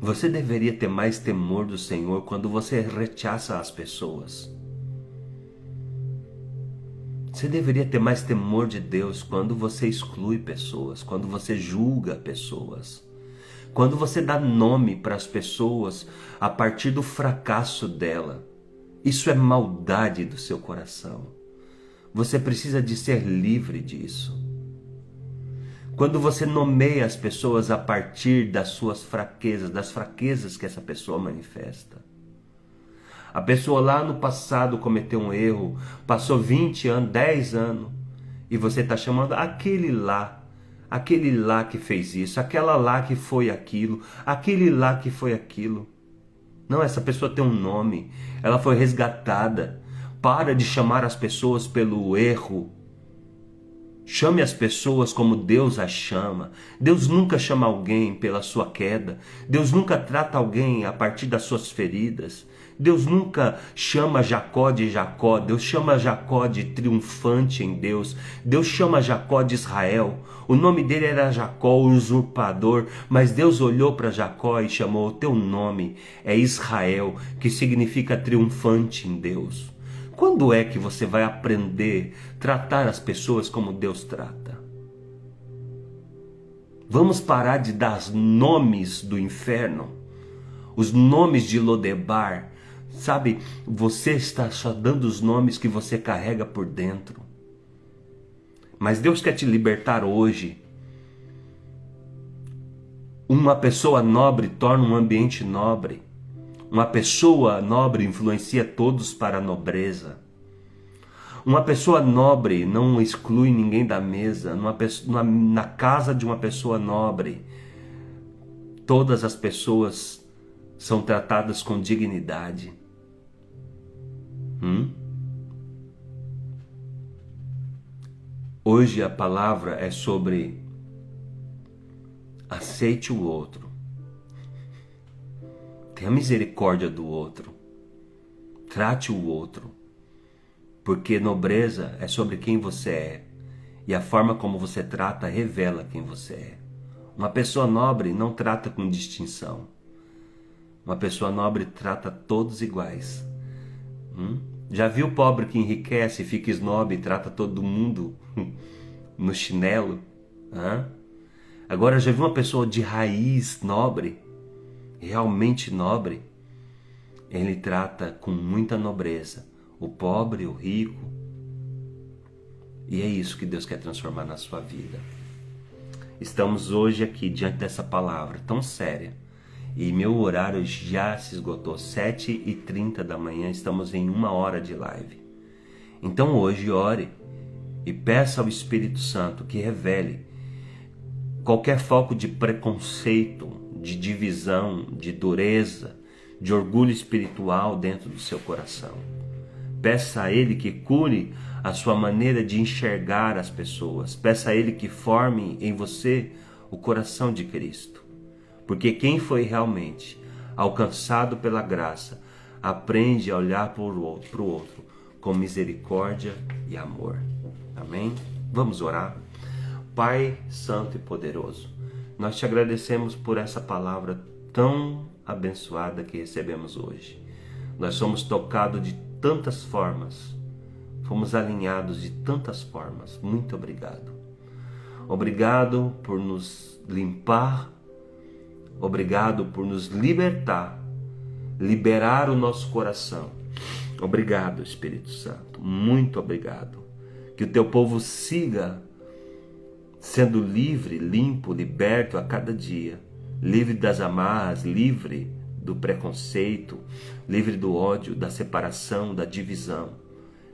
Você deveria ter mais temor do Senhor quando você rechaça as pessoas. Você deveria ter mais temor de Deus quando você exclui pessoas, quando você julga pessoas. Quando você dá nome para as pessoas a partir do fracasso dela. Isso é maldade do seu coração. Você precisa de ser livre disso. Quando você nomeia as pessoas a partir das suas fraquezas, das fraquezas que essa pessoa manifesta. A pessoa lá no passado cometeu um erro, passou 20 anos, 10 anos, e você está chamando aquele lá que fez isso, aquela lá que foi aquilo, aquele lá que foi aquilo. Não, essa pessoa tem um nome, ela foi resgatada. Para de chamar as pessoas pelo erro. Chame as pessoas como Deus as chama. Deus nunca chama alguém pela sua queda. Deus nunca trata alguém a partir das suas feridas. Deus nunca chama Jacó de Jacó. Deus chama Jacó de triunfante em Deus. Deus chama Jacó de Israel. O nome dele era Jacó, o usurpador. Mas Deus olhou para Jacó e chamou: o teu nome é Israel, que significa triunfante em Deus. Quando é que você vai aprender a tratar as pessoas como Deus trata? Vamos parar de dar os nomes do inferno, os nomes de Lodebar. Sabe, você está só dando os nomes que você carrega por dentro. Mas Deus quer te libertar hoje. Uma pessoa nobre torna um ambiente nobre. Uma pessoa nobre influencia todos para a nobreza. Uma pessoa nobre não exclui ninguém da mesa. Na casa de uma pessoa nobre, todas as pessoas são tratadas com dignidade. Hoje a palavra é sobre aceite o outro. Tenha misericórdia do outro. Trate o outro. Porque nobreza é sobre quem você é. E a forma como você trata revela quem você é. Uma pessoa nobre não trata com distinção. Uma pessoa nobre trata todos iguais. Já viu o pobre que enriquece, fica esnobe e trata todo mundo no chinelo? Agora já viu uma pessoa de raiz nobre? Realmente nobre? Ele trata com muita nobreza o pobre, o rico. E é isso que Deus quer transformar na sua vida. Estamos hoje aqui diante dessa palavra tão séria. E meu horário já se esgotou. 7h30 da manhã, estamos em 1 hora de live. Então hoje ore e peça ao Espírito Santo que revele qualquer foco de preconceito, de divisão, de dureza, de orgulho espiritual dentro do seu coração. Peça a Ele que cure a sua maneira de enxergar as pessoas. Peça a Ele que forme em você o coração de Cristo. Porque quem foi realmente alcançado pela graça aprende a olhar para o outro com misericórdia e amor. Amém? Vamos orar. Pai Santo e Poderoso, nós te agradecemos por essa palavra tão abençoada que recebemos hoje. Nós somos tocados de tantas formas, fomos alinhados de tantas formas. Muito obrigado. Obrigado por nos limpar Obrigado por nos libertar, liberar o nosso coração. Obrigado, Espírito Santo. Muito obrigado. Que o teu povo siga sendo livre, limpo, liberto a cada dia. Livre das amarras, livre do preconceito, livre do ódio, da separação, da divisão.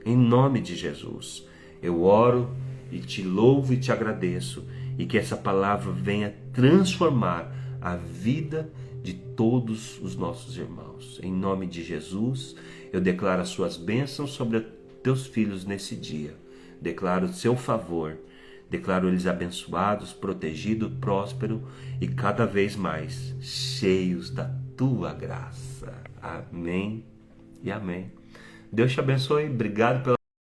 Em nome de Jesus, eu oro e te louvo e te agradeço, e que essa palavra venha transformar a vida de todos os nossos irmãos. Em nome de Jesus, eu declaro as suas bênçãos sobre teus filhos nesse dia. Declaro o seu favor, declaro eles abençoados, protegidos, prósperos e cada vez mais cheios da tua graça. Amém e amém. Deus te abençoe. Obrigado pela